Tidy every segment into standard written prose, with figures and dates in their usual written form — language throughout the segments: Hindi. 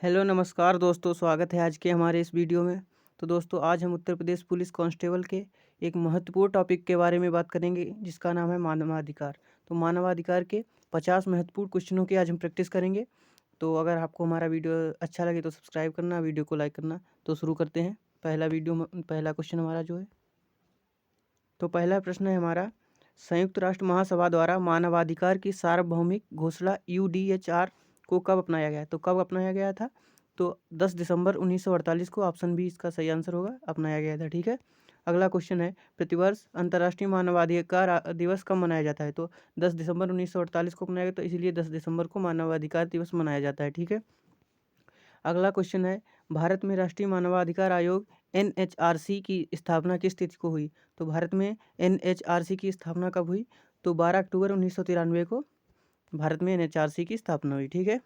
हेलो नमस्कार दोस्तों, स्वागत है आज के हमारे इस वीडियो में। तो दोस्तों, आज हम उत्तर प्रदेश पुलिस कांस्टेबल के एक महत्वपूर्ण टॉपिक के बारे में बात करेंगे जिसका नाम है मानवाधिकार। तो मानवाधिकार के 50 महत्वपूर्ण क्वेश्चनों की आज हम प्रैक्टिस करेंगे। तो अगर आपको हमारा वीडियो अच्छा लगे तो सब्सक्राइब करना, वीडियो को लाइक करना। तो शुरू करते हैं। पहला क्वेश्चन हमारा जो है, तो पहला प्रश्न है हमारा, संयुक्त राष्ट्र महासभा द्वारा मानवाधिकार की सार्वभौमिक घोषणा यूडीएचआर को कब अपनाया गया? तो कब अपनाया गया था? तो 10 दिसंबर 1948 को। ऑप्शन बी इसका सही आंसर होगा, अपनाया गया था। ठीक है। अगला क्वेश्चन है, प्रतिवर्ष अंतर्राष्ट्रीय मानवाधिकार दिवस कब मनाया जाता है? तो 10 दिसंबर 1948 को अपनाया गया, तो इसीलिए 10 दिसंबर को मानवाधिकार दिवस मनाया जाता है। ठीक है। अगला क्वेश्चन है, भारत में राष्ट्रीय मानवाधिकार आयोग एनएचआरसी की स्थापना किस तिथि को हुई? तो भारत में एनएचआरसी की स्थापना कब हुई? तो 12 अक्टूबर 1993 को भारत में एनएचआरसी की स्थापना हुई। ठीक है।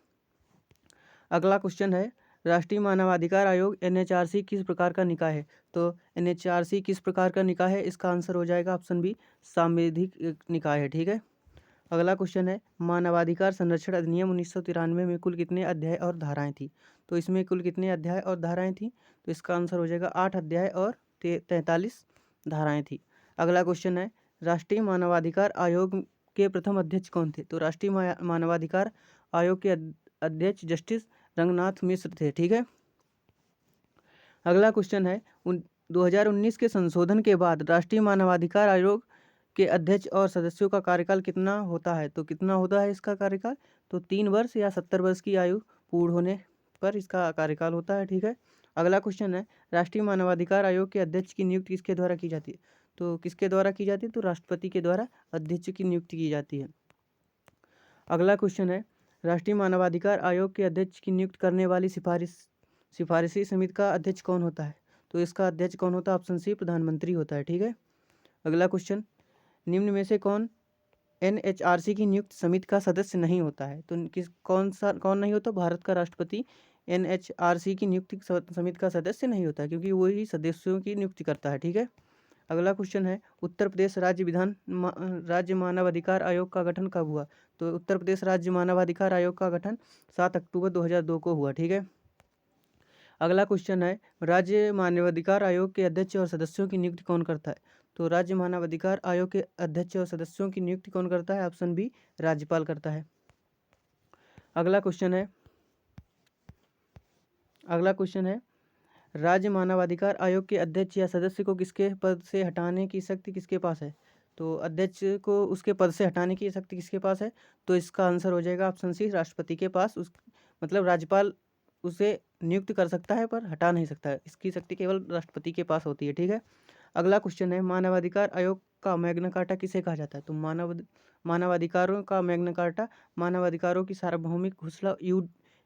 अगला क्वेश्चन है, राष्ट्रीय मानवाधिकार आयोग एनएचआरसी किस प्रकार का निकाय है? तो एनएचआरसी किस प्रकार का निकाय है? इसका आंसर हो जाएगा ऑप्शन बी, सांविधिक निकाय है। ठीक है। अगला क्वेश्चन है, मानवाधिकार संरक्षण अधिनियम 1993 में कुल कितने अध्याय और धाराएं थी? तो इसमें कुल कितने अध्याय और धाराएं थी? तो इसका आंसर हो जाएगा 8 अध्याय और 43 धाराएं थी। अगला क्वेश्चन है, राष्ट्रीय मानवाधिकार आयोग के प्रथम अध्यक्ष कौन थे? तो राष्ट्रीय मानवाधिकार आयोग के अध्यक्ष जस्टिस रंगनाथ मिश्र थे। ठीक है। अगला क्वेश्चन है, 2019 के संशोधन के बाद राष्ट्रीय मानवाधिकार आयोग के अध्यक्ष और सदस्यों का कार्यकाल कितना होता है? तो कितना होता है इसका कार्यकाल? तो 3 वर्ष या 70 वर्ष की आयु पूर्ण होने पर इसका कार्यकाल होता है। ठीक है। अगला क्वेश्चन है, राष्ट्रीय मानवाधिकार आयोग के अध्यक्ष की नियुक्ति किसके द्वारा की जाती है? तो किसके द्वारा की जाती है? तो राष्ट्रपति के द्वारा अध्यक्ष की नियुक्ति की जाती है। अगला क्वेश्चन है, राष्ट्रीय मानवाधिकार आयोग के अध्यक्ष की नियुक्त करने वाली सिफारिशी समिति का अध्यक्ष कौन होता है? तो इसका अध्यक्ष कौन होता है? ऑप्शन सी, प्रधानमंत्री होता है। ठीक है। अगला क्वेश्चन, निम्न में से कौन एनएचआरसी की नियुक्त समिति का सदस्य नहीं होता है? तो कौन नहीं होता? भारत का राष्ट्रपति एनएचआरसी की नियुक्ति समिति का सदस्य नहीं होता है, क्योंकि वो ही सदस्यों की नियुक्ति करता है। ठीक है। अगला क्वेश्चन है, उत्तर प्रदेश राज्य मानवाधिकार आयोग का गठन कब हुआ? तो उत्तर प्रदेश राज्य मानवाधिकार आयोग का गठन 7 अक्टूबर 2002 को हुआ। ठीक है। अगला क्वेश्चन है, राज्य मानवाधिकार आयोग के अध्यक्ष और सदस्यों की नियुक्ति कौन करता है? तो राज्य मानवाधिकार आयोग के अध्यक्ष और सदस्यों की नियुक्ति कौन करता है? ऑप्शन बी, राज्यपाल करता है। अगला क्वेश्चन है, राज्य मानवाधिकार आयोग के अध्यक्ष या सदस्य को किसके पद से हटाने की शक्ति किसके पास है? तो अध्यक्ष को उसके पद से हटाने की शक्ति किसके पास है? तो इसका आंसर हो जाएगा ऑप्शन सी, राष्ट्रपति के पास। मतलब राज्यपाल उसे नियुक्त कर सकता है पर हटा नहीं सकता है। इसकी शक्ति केवल राष्ट्रपति के पास होती है। ठीक है। अगला क्वेश्चन है, मानवाधिकार आयोग का मैग्ना कार्टा किसे कहा जाता है? तो मानवाधिकारों का मैग्ना कार्टा मानवाधिकारों की सार्वभौमिक घोषणा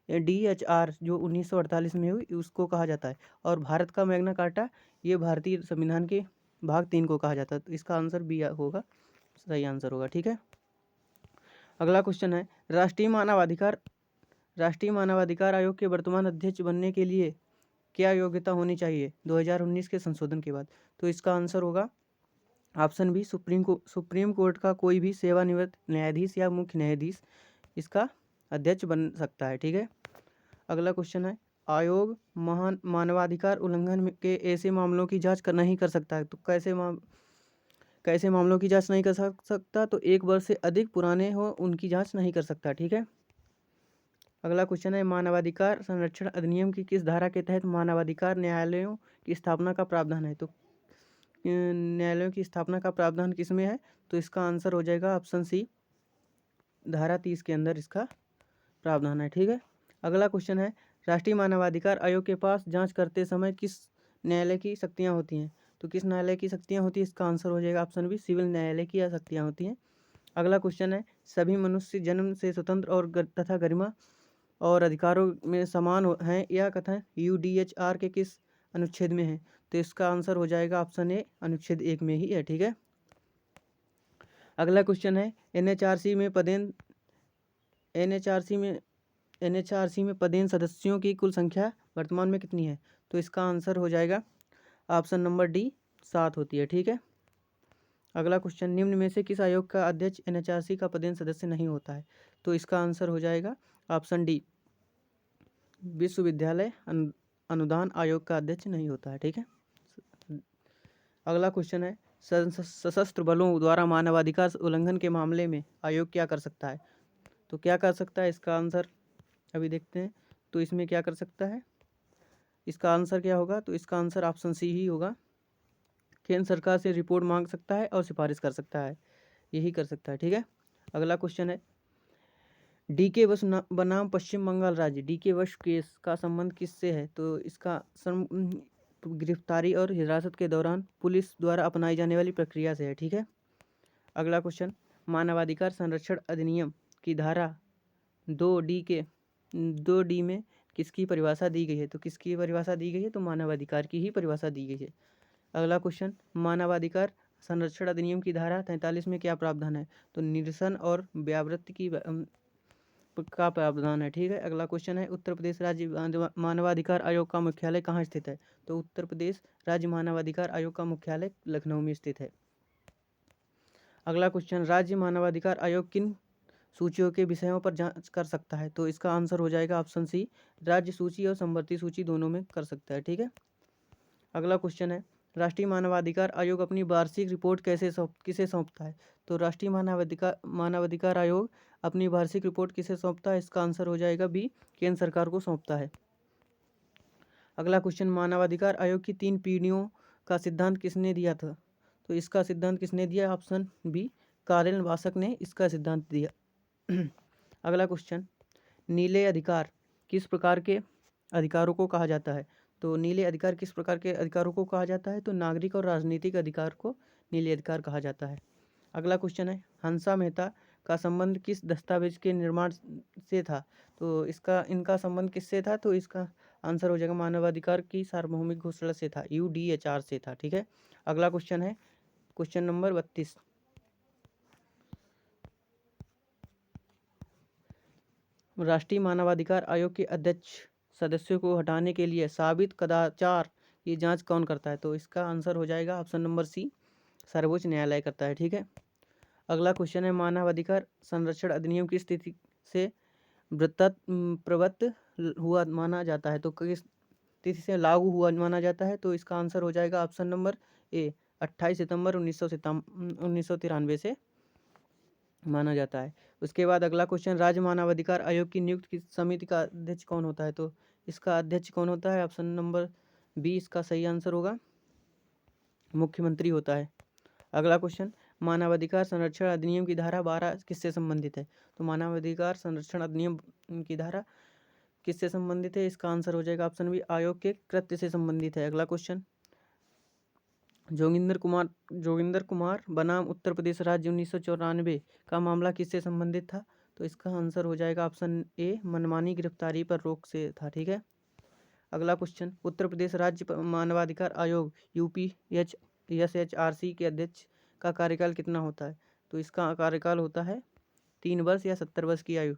डीएचआर जो 1948 में हुई उसको कहा जाता है। और भारत का मैग्ना कार्टा ये भारतीय संविधान के भाग 3 को कहा जाता है। तो इसका आंसर बी होगा, सही आंसर होगा। ठीक है। अगला क्वेश्चन है, राष्ट्रीय मानवाधिकार आयोग के वर्तमान अध्यक्ष बनने के लिए क्या योग्यता होनी चाहिए 2019 के संशोधन के बाद? तो इसका आंसर होगा ऑप्शन बी, सुप्रीम कोर्ट का कोई भी सेवानिवृत्त न्यायाधीश या मुख्य न्यायाधीश इसका अध्यक्ष बन सकता है। ठीक है। अगला क्वेश्चन है, आयोग मानवाधिकार उल्लंघन के ऐसे मामलों की जांच नहीं कर सकता है। तो कैसे मामलों की जांच नहीं कर सकता? तो 1 वर्ष से अधिक पुराने हो उनकी जांच नहीं कर सकता। ठीक है। अगला क्वेश्चन है, मानवाधिकार संरक्षण अधिनियम की किस धारा के तहत मानवाधिकार न्यायालयों की स्थापना का प्रावधान है? तो न्यायालयों की स्थापना का प्रावधान किस में है? तो इसका आंसर हो जाएगा ऑप्शन सी, धारा 30 के अंदर इसका प्रावधान है। ठीक है। अगला क्वेश्चन है, राष्ट्रीय मानवाधिकार आयोग के पास जांच करते समय किस न्यायालय की शक्तियां होती हैं? तो किस न्यायालय की शक्तियां होती हैं? इसका आंसर हो जाएगा ऑप्शन बी, सिविल न्यायालय की शक्तियां होती हैं। अगला क्वेश्चन है, सभी मनुष्य जन्म से स्वतंत्र और तथा गरिमा और अधिकारों में समान हैं, यह कथन यूडीएचआर के किस अनुच्छेद में है? तो इसका आंसर हो जाएगा ऑप्शन ए, अनुच्छेद 1 में ही है। ठीक है। अगला क्वेश्चन है, एनएचआरसी में पदेन सदस्यों की कुल संख्या वर्तमान में कितनी है? तो इसका आंसर हो जाएगा ऑप्शन नंबर डी, 7 होती है। ठीक है। अगला क्वेश्चन, निम्न में से किस आयोग का अध्यक्ष एनएचआरसी का पदेन सदस्य नहीं होता है? तो इसका आंसर हो जाएगा ऑप्शन डी, विश्वविद्यालय अनुदान आयोग का अध्यक्ष नहीं होता है। ठीक है। अगला क्वेश्चन है, सशस्त्र बलों द्वारा मानवाधिकार उल्लंघन के मामले में आयोग क्या कर सकता है? तो क्या कर सकता है, इसका आंसर अभी देखते हैं। तो इसमें क्या कर सकता है, इसका आंसर क्या होगा? तो इसका आंसर ऑप्शन सी ही होगा। केंद्र सरकार से रिपोर्ट मांग सकता है और सिफारिश कर सकता है, यही कर सकता है। ठीक है। अगला क्वेश्चन है, डीके वश बनाम पश्चिम बंगाल राज्य डीके वश केस का संबंध किससे है? तो इसका गिरफ्तारी और हिरासत के दौरान पुलिस द्वारा अपनाई जाने वाली प्रक्रिया से है। ठीक है। अगला क्वेश्चन, मानवाधिकार संरक्षण अधिनियम की धारा 2D में किसकी परिभाषा दी गई है? तो किसकी परिभाषा दी गई है? तो मानवाधिकार की ही परिभाषा दी गई है। अगला क्वेश्चन, मानवाधिकार संरक्षण अधिनियम की धारा 43 में क्या प्रावधान है? तो निरसन और व्यावृत्ति का प्रावधान है। ठीक है। अगला क्वेश्चन है, उत्तर प्रदेश राज्य मानवाधिकार आयोग का मुख्यालय कहाँ स्थित है? तो उत्तर प्रदेश राज्य मानवाधिकार आयोग का मुख्यालय लखनऊ में स्थित है। अगला क्वेश्चन, राज्य मानवाधिकार आयोग किन सूचियों के विषयों पर जांच कर सकता है? तो इसका आंसर हो जाएगा ऑप्शन सी, राज्य सूची और समवर्ती सूची दोनों में कर सकता है। ठीक है। अगला क्वेश्चन है, राष्ट्रीय मानवाधिकार आयोग अपनी वार्षिक रिपोर्ट किसे सौंपता है? तो राष्ट्रीय मानवाधिकार आयोग अपनी वार्षिक रिपोर्ट किसे सौंपता है? इसका आंसर हो जाएगा बी, केंद्र सरकार को सौंपता है। अगला क्वेश्चन, मानवाधिकार आयोग की 3 पीढ़ियों का सिद्धांत किसने दिया था? तो इसका सिद्धांत किसने दिया? ऑप्शन बी, कारेल वासक ने इसका सिद्धांत दिया। अगला क्वेश्चन, नीले अधिकार किस प्रकार के अधिकारों को कहा जाता है? तो नीले अधिकार किस प्रकार के अधिकारों को कहा जाता है? तो नागरिक और राजनीतिक अधिकार को नीले अधिकार कहा जाता है। अगला क्वेश्चन है, हंसा मेहता का संबंध किस दस्तावेज के निर्माण से था? तो इनका संबंध किससे था? तो इसका आंसर हो जाएगा मानवाधिकार की सार्वभौमिक घोषणा से था, UDHR से था। ठीक है। अगला क्वेश्चन है क्वेश्चन नंबर 32, राष्ट्रीय मानवाधिकार आयोग के अध्यक्ष सदस्यों को हटाने के लिए साबित कदाचार की जांच कौन करता है? तो इसका आंसर हो जाएगा ऑप्शन नंबर सी, सर्वोच्च न्यायालय करता है। ठीक है। अगला क्वेश्चन है, मानवाधिकार संरक्षण अधिनियम की स्थिति से प्रवृत्त हुआ माना जाता है? तो किस तिथि से लागू हुआ माना जाता है? तो इसका आंसर हो जाएगा ऑप्शन नंबर ए, 28 सितंबर 1993 से माना जाता है। उसके बाद अगला क्वेश्चन, राज्य मानवाधिकार आयोग की नियुक्त की समिति का अध्यक्ष कौन होता है? तो इसका अध्यक्ष कौन होता है? ऑप्शन नंबर बी इसका सही आंसर होगा, मुख्यमंत्री होता है। अगला क्वेश्चन, मानवाधिकार संरक्षण अधिनियम की धारा 12 किससे संबंधित है? तो मानवाधिकार संरक्षण अधिनियम की धारा किससे संबंधित है? इसका आंसर हो जाएगा ऑप्शन बी, आयोग के कृत्य से संबंधित है। अगला क्वेश्चन, जोगिंदर कुमार बनाम उत्तर प्रदेश राज्य 1994 का मामला किससे संबंधित था? तो इसका आंसर हो जाएगा ऑप्शन ए, मनमानी गिरफ्तारी पर रोक से था। ठीक है। अगला क्वेश्चन, उत्तर प्रदेश राज्य मानवाधिकार आयोग UPHSHRC के अध्यक्ष का कार्यकाल कितना होता है? तो इसका कार्यकाल होता है 3 वर्ष या 70 वर्ष की आयु।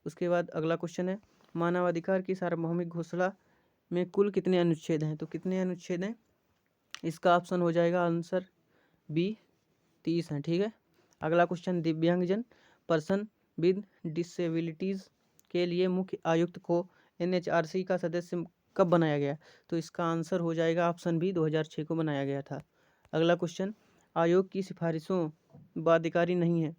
उसके बाद अगला क्वेश्चन है, मानवाधिकार की सार्वभौमिक घोषणा में कुल कितने अनुच्छेद हैं? तो कितने अनुच्छेद हैं? इसका ऑप्शन हो जाएगा आंसर बी, 30 हैं। ठीक है। अगला क्वेश्चन, दिव्यांगजन पर्सन विद डिसेबिलिटीज़ के लिए मुख्य आयुक्त को NHRC का सदस्य कब बनाया गया? तो इसका आंसर हो जाएगा ऑप्शन बी, 2006 को बनाया गया था। अगला क्वेश्चन, आयोग की सिफारिशों बाध्यकारी नहीं है।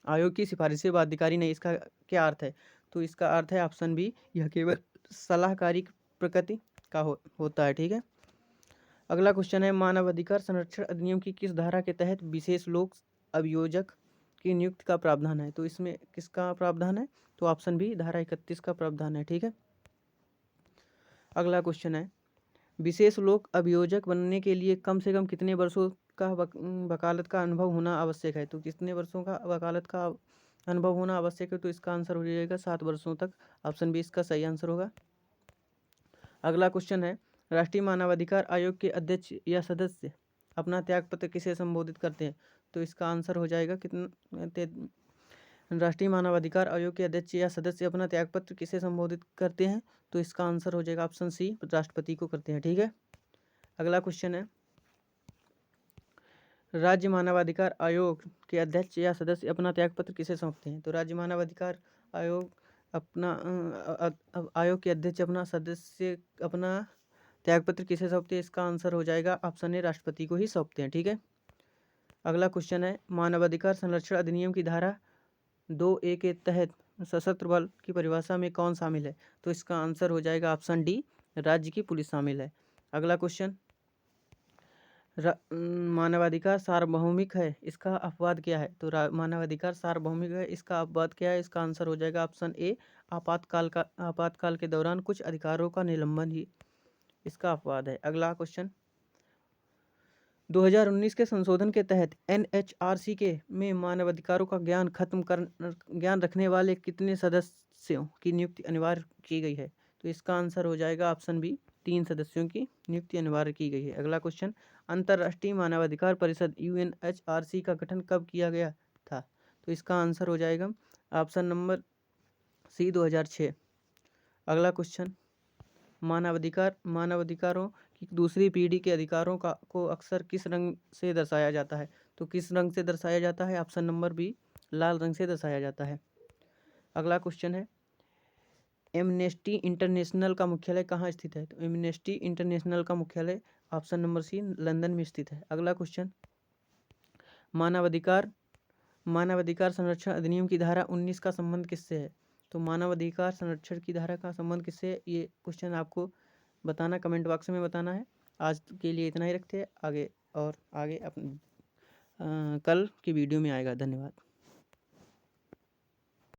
आयोग की सिफारिशें बाध्यकारी नहीं, इसका क्या अर्थ है? तो इसका अर्थ है ऑप्शन बी, यह केवल सलाहकारी प्रकृति का होता है। ठीक है। अगला क्वेश्चन है, मानवाधिकार संरक्षण अधिनियम की किस धारा के तहत विशेष लोक अभियोजक की नियुक्ति का प्रावधान है? तो इसमें किसका प्रावधान है? तो ऑप्शन बी, धारा 31 का प्रावधान है। ठीक है। अगला क्वेश्चन है, विशेष लोक अभियोजक बनने के लिए कम से कम कितने वर्षों का वकालत का अनुभव होना आवश्यक है? तो कितने वर्षों का वकालत का अनुभव होना आवश्यक है? तो इसका आंसर हो जाएगा 7 वर्षों तक। ऑप्शन बी इसका सही आंसर होगा। अगला क्वेश्चन है, राष्ट्रीय मानवाधिकार आयोग के अध्यक्ष या सदस्य अपना त्यागपत्र किसे संबोधित करते हैं? तो इसका आंसर हो जाएगा राष्ट्रीय मानवाधिकार आयोग के अध्यक्ष या सदस्य अपना त्यागपत्र किसे संबोधित करते हैं? तो इसका आंसर हो जाएगा ऑप्शन सी, राष्ट्रपति को करते हैं। ठीक है। अगला क्वेश्चन है, राज्य मानवाधिकार आयोग के अध्यक्ष या सदस्य अपना त्यागपत्र किसे सौंपते हैं? तो राज्य मानवाधिकार आयोग अपना आयोग के अध्यक्ष अपना त्यागपत्र किसे सौंपते हैं? इसका आंसर हो जाएगा ऑप्शन ए, राष्ट्रपति को ही सौंपते हैं। ठीक है। अगला क्वेश्चन है, मानवाधिकार संरक्षण अधिनियम की धारा 2A के तहत सशस्त्र बल की परिभाषा में कौन शामिल है? तो इसका आंसर हो जाएगा ऑप्शन डी, राज्य की पुलिस शामिल है। अगला क्वेश्चन, मानवाधिकार सार्वभौमिक है, इसका अपवाद क्या है? तो मानवाधिकार सार्वभौमिक है, इसका अपवाद क्या है? इसका आंसर हो जाएगा ऑप्शन ए, आपातकाल के दौरान कुछ अधिकारों का निलंबन ही इसका अपवाद है। अगला क्वेश्चन, 2019 के संशोधन के तहत NHRC के में मानवाधिकारों का ज्ञान रखने वाले कितने सदस्यों की नियुक्ति अनिवार्य की गई है? तो इसका आंसर हो जाएगा ऑप्शन बी, 3 सदस्यों की नियुक्ति अनिवार्य की गई है। अगला क्वेश्चन, अंतर्राष्ट्रीय मानवाधिकार परिषद UNHRC का गठन कब किया गया था? तो इसका आंसर हो जाएगा ऑप्शन नंबर सी, 2006। अगला क्वेश्चन, मानवाधिकारों की दूसरी पीढ़ी के अधिकारों को अक्सर किस रंग से दर्शाया जाता है? तो किस रंग से दर्शाया जाता है? ऑप्शन नंबर बी, लाल रंग से दर्शाया जाता है। अगला क्वेश्चन है, एमनेस्टी इंटरनेशनल का मुख्यालय कहाँ स्थित है? तो एमनेस्टी इंटरनेशनल का मुख्यालय ऑप्शन नंबर सी, लंदन में स्थित है। अगला क्वेश्चन, मानवाधिकार संरक्षण अधिनियम की धारा 19 का संबंध किससे है? तो मानवाधिकार संरक्षण की धारा का संबंध किससे है? ये क्वेश्चन आपको बताना, कमेंट बॉक्स में बताना है। आज के लिए इतना ही रखते हैं, आगे कल की वीडियो में आएगा। धन्यवाद।